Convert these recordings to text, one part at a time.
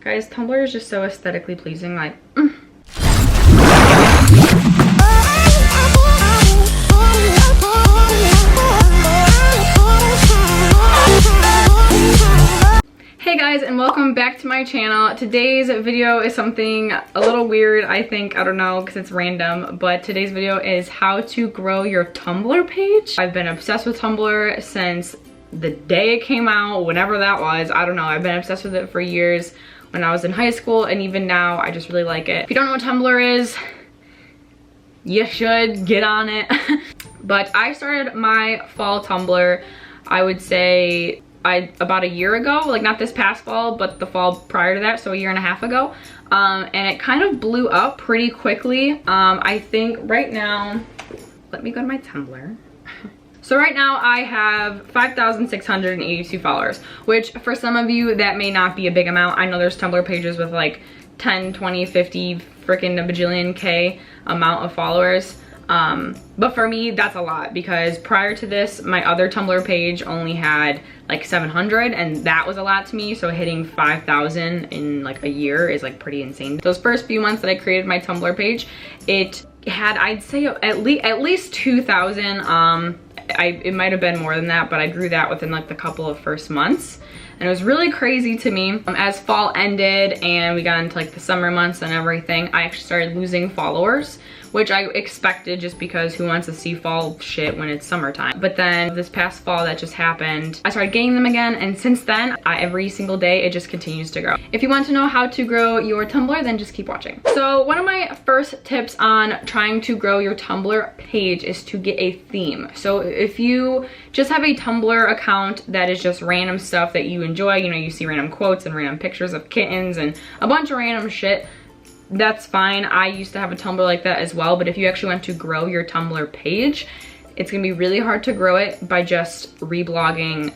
Guys, Tumblr is just so aesthetically pleasing, like, Hey guys, and welcome back to my channel. Today's video is something a little weird, I think. I don't know, because it's random, but today's video is how to grow your Tumblr page. I've been obsessed with Tumblr since the day it came out, whenever that was. I don't know, I've been obsessed with it for years. When I was in high school, and even now, I just really like it. If you don't know what Tumblr is, you should get on it. But I started my fall Tumblr, I would say, about a year ago, like not this past fall, but the fall prior to that, so a year and a half ago. And it kind of blew up pretty quickly. I think right now, let me go to my Tumblr. So right now I have 5,682 followers, which for some of you that may not be a big amount. I know there's Tumblr pages with like 10, 20, 50, freaking a bajillion K amount of followers. But for me, that's a lot because prior to this, my other Tumblr page only had like 700 and that was a lot to me. So hitting 5,000 in like a year is like pretty insane. Those first few months that I created my Tumblr page, it had, I'd say at least 2,000. It might have been more than that, but I grew that within like the couple of first months. And it was really crazy to me. As fall ended and we got into like the summer months and everything, I actually started losing followers, which I expected just because who wants to see fall shit when it's summertime. But then this past fall that just happened, I started gaining them again, and since then, every single day, it just continues to grow. If you want to know how to grow your Tumblr, then just keep watching. So one of my first tips on trying to grow your Tumblr page is to get a theme. So if you just have a Tumblr account that is just random stuff that you enjoy, you know, you see random quotes and random pictures of kittens and a bunch of random shit, that's fine. I used to have a Tumblr like that as well, but if you actually want to grow your Tumblr page, it's gonna be really hard to grow it by just reblogging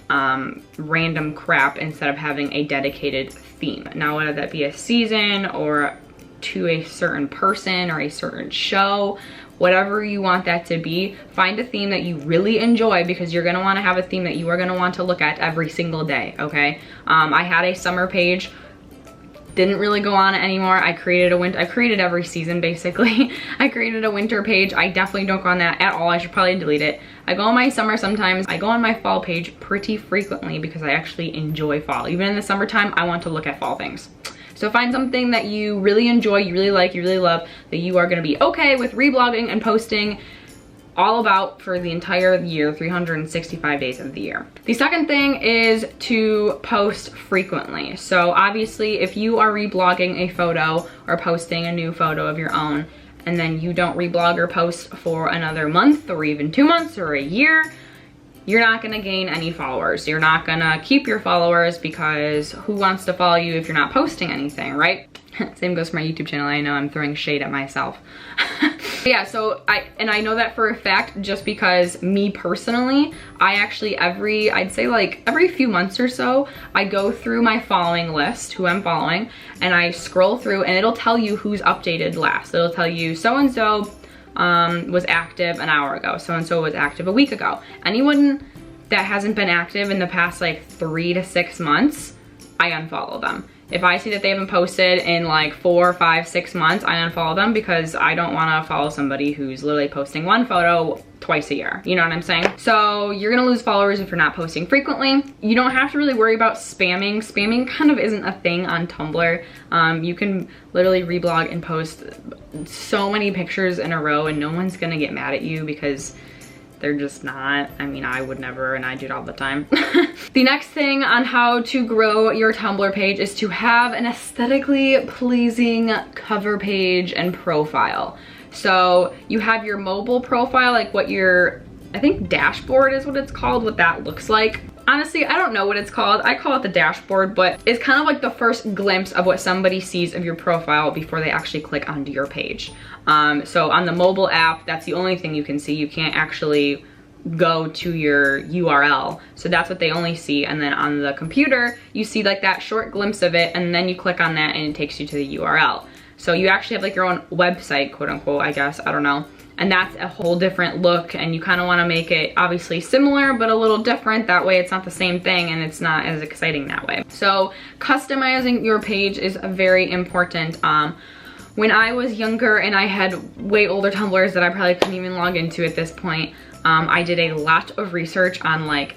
random crap instead of having a dedicated theme. Now, whether that be a season or to a certain person or a certain show, whatever you want that to be, find a theme that you really enjoy because you're gonna wanna have a theme that you are gonna want to look at every single day, okay? I had a summer page, didn't really go on it anymore. I created every season basically. I created a winter page. I definitely don't go on that at all. I should probably delete it. I go on my summer sometimes. I go on my fall page pretty frequently because I actually enjoy fall. Even in the summertime, I want to look at fall things. So find something that you really enjoy, you really like, you really love, that you are gonna be okay with reblogging and posting all about for the entire year, 365 days of the year. The second thing is to post frequently. So obviously if you are reblogging a photo or posting a new photo of your own and then you don't reblog or post for another month or even 2 months or a year, you're not gonna gain any followers. You're not gonna keep your followers because who wants to follow you if you're not posting anything, right? Same goes for my YouTube channel. I know I'm throwing shade at myself. Yeah, so I know that for a fact just because me personally, I actually I'd say like every few months or so, I go through my following list, who I'm following, and I scroll through and it'll tell you who's updated last. It'll tell you so-and-so was active an hour ago, so-and-so was active a week ago. Anyone that hasn't been active in the past like 3 to 6 months, I unfollow them. If I see that they haven't posted in like 4, 5, 6 months, I unfollow them because I don't want to follow somebody who's literally posting one photo twice a year. You know what I'm saying? So you're gonna lose followers if you're not posting frequently. You don't have to really worry about spamming. Spamming kind of isn't a thing on Tumblr. You can literally reblog and post so many pictures in a row and no one's gonna get mad at you because they're just not. I mean, I would never, and I do it all the time. The next thing on how to grow your Tumblr page is to have an aesthetically pleasing cover page and profile. So you have your mobile profile, like what your, I think dashboard is what it's called, what that looks like. Honestly, I don't know what it's called. I call it the dashboard, but it's kind of like the first glimpse of what somebody sees of your profile before they actually click onto your page. So on the mobile app, that's the only thing you can see. You can't actually go to your URL. So that's what they only see. And then on the computer, you see like that short glimpse of it, and then you click on that and it takes you to the URL. So you actually have like your own website, quote unquote, I guess, I don't know. and that's a whole different look, and you kind of want to make it obviously similar but a little different. That way it's not the same thing and it's not as exciting that way. So customizing your page is very important. When I was younger and I had way older Tumblrs that I probably couldn't even log into at this point, I did a lot of research on like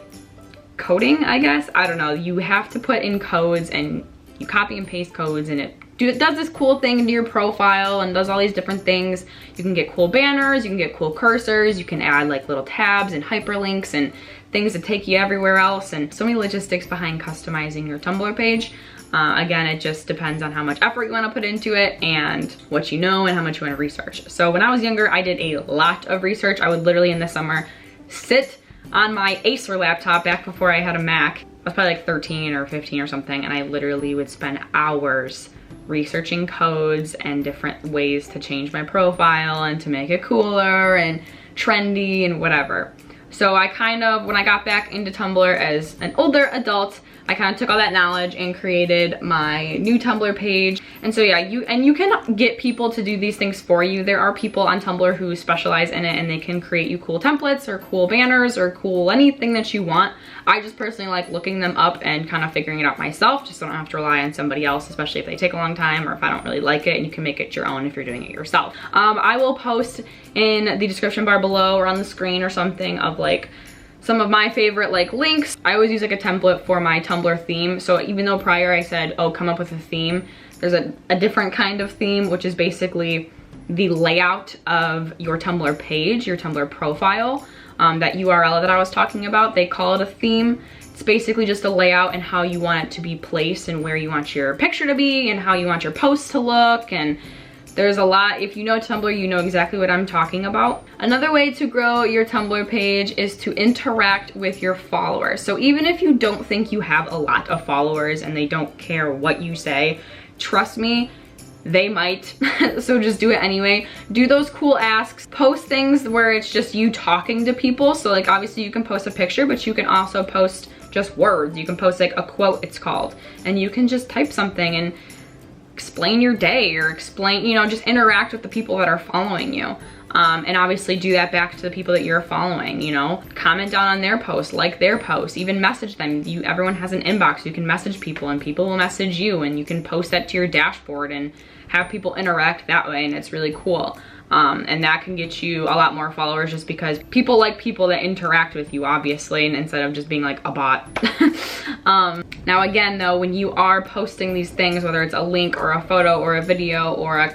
coding, I guess. I don't know. You have to put in codes and you copy and paste codes, and it does this cool thing into your profile and does all these different things. You can get cool banners, you can get cool cursors, you can add like little tabs and hyperlinks and things that take you everywhere else, and so many logistics behind customizing your Tumblr page. Again, it just depends on how much effort you want to put into it and what you know and how much you want to research. So when I was younger, I did a lot of research. I would literally in the summer sit on my Acer laptop back before I had a Mac. I was probably like 13 or 15 or something, and I literally would spend hours researching codes and different ways to change my profile and to make it cooler and trendy and whatever. So I kind of, when I got back into Tumblr as an older adult, I kind of took all that knowledge and created my new Tumblr page. And so yeah, you can get people to do these things for you. There are people on Tumblr who specialize in it, and they can create you cool templates or cool banners or cool anything that you want. I just personally like looking them up and kind of figuring it out myself, just so I don't have to rely on somebody else, especially if they take a long time or if I don't really like it, and you can make it your own if you're doing it yourself. I will post in the description bar below or on the screen or something of like some of my favorite like links. I always use like a template for my Tumblr theme. So even though prior I said, oh, come up with a theme, there's a different kind of theme, which is basically the layout of your Tumblr page, your Tumblr profile. That URL that I was talking about, they call it a theme. It's basically just a layout and how you want it to be placed and where you want your picture to be and how you want your posts to look, and there's a lot. If you know Tumblr, you know exactly what I'm talking about. Another way to grow your Tumblr page is to interact with your followers. So even if you don't think you have a lot of followers and they don't care what you say, trust me, they might. So just do it anyway. Do those cool asks. Post things where it's just you talking to people. So like obviously you can post a picture, but you can also post just words. You can post like a quote, it's called, and you can just type something and explain your day or explain, you know, just interact with the people that are following you. And obviously do that back to the people that you're following, you know, comment down on their posts, like their posts, even message them. Everyone has an inbox. You can message people and people will message you, and you can post that to your dashboard and have people interact that way, and it's really cool. And that can get you a lot more followers just because people like people that interact with you, obviously, and instead of just being like a bot. Now again though, when you are posting these things, whether it's a link or a photo or a video or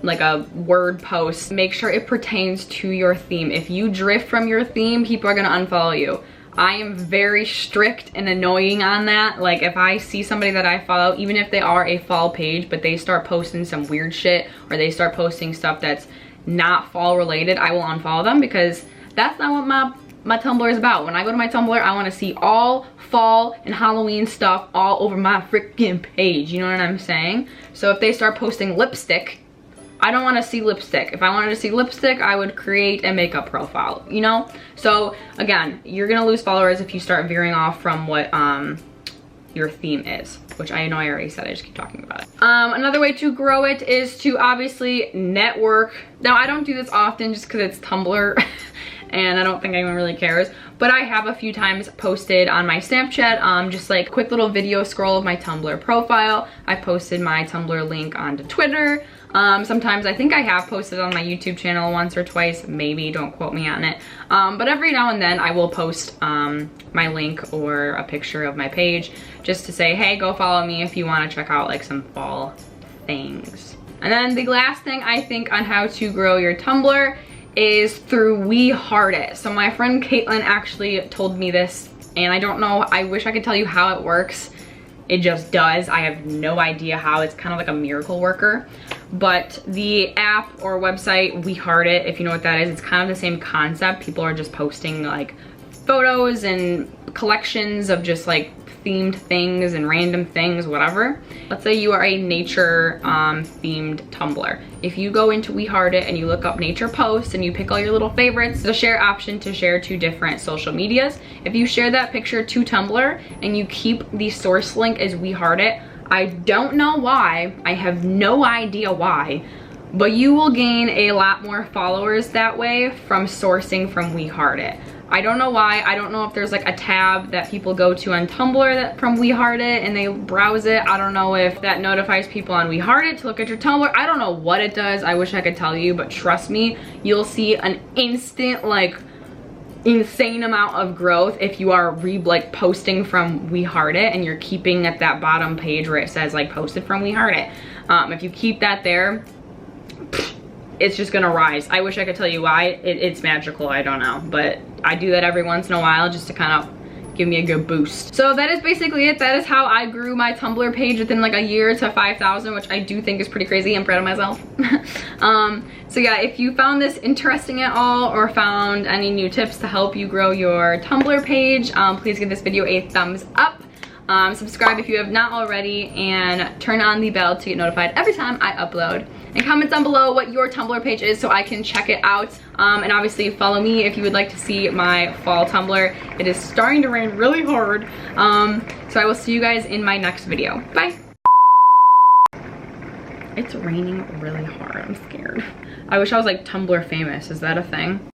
like a word post, make sure it pertains to your theme. If you drift from your theme, people are gonna unfollow you. I am very strict and annoying on that. Like if I see somebody that I follow, even if they are a fall page, but they start posting some weird shit or they start posting stuff that's not fall related, I will unfollow them, because that's not what my Tumblr is about. When I go to my Tumblr, I want to see all fall and Halloween stuff all over my freaking page. You know what I'm saying? So if they start posting lipstick, I don't want to see lipstick. If I wanted to see lipstick, I would create a makeup profile, you know? So again, you're gonna lose followers if you start veering off from what your theme is, which I know I already said, I just keep talking about it. Another way to grow it is to obviously network. Now I don't do this often just because it's Tumblr and I don't think anyone really cares, but I have a few times posted on my Snapchat, just like a quick little video scroll of my Tumblr profile. I posted my Tumblr link onto Twitter. Sometimes I think I have posted on my YouTube channel once or twice, maybe, don't quote me on it. But every now and then I will post my link or a picture of my page just to say, hey, go follow me if you want to check out like some fall things. And then the last thing I think on how to grow your Tumblr is through We Heart It. So my friend Caitlin actually told me this, and I don't know, I wish I could tell you how it works. It just does. I have no idea how. It's kind of like a miracle worker. But the app or website, We Heart It, if you know what that is, it's kind of the same concept. People are just posting like photos and collections of just like themed things and random things, whatever. Let's say you are a nature themed Tumblr. If you go into We Heart It and you look up nature posts and you pick all your little favorites, the share option to share to different social medias. If you share that picture to Tumblr and you keep the source link as We Heart It, I don't know why, I have no idea why, but you will gain a lot more followers that way from sourcing from We Heart It. I don't know why. I don't know if there's like a tab that people go to on Tumblr that from We Heart It and they browse it. I don't know if that notifies people on We Heart It to look at your Tumblr. I don't know what it does. I wish I could tell you, but trust me, you'll see an instant like insane amount of growth if you are like posting from We Heart It and you're keeping at that bottom page where it says like posted from We Heart It. If you keep that there, it's just gonna rise. I wish I could tell you why. It's magical, I don't know, but I do that every once in a while just to kind of give me a good boost. So that is basically it. That is how I grew my Tumblr page within like a year to 5,000, which I do think is pretty crazy. I'm proud of myself. So yeah, if you found this interesting at all or found any new tips to help you grow your Tumblr page, please give this video a thumbs up. Subscribe if you have not already, and turn on the bell to get notified every time I upload. And comment down below what your Tumblr page is so I can check it out. And obviously follow me if you would like to see my fall Tumblr. It is starting to rain really hard. So I will see you guys in my next video. Bye. It's raining really hard. I'm scared. I wish I was like Tumblr famous. Is that a thing?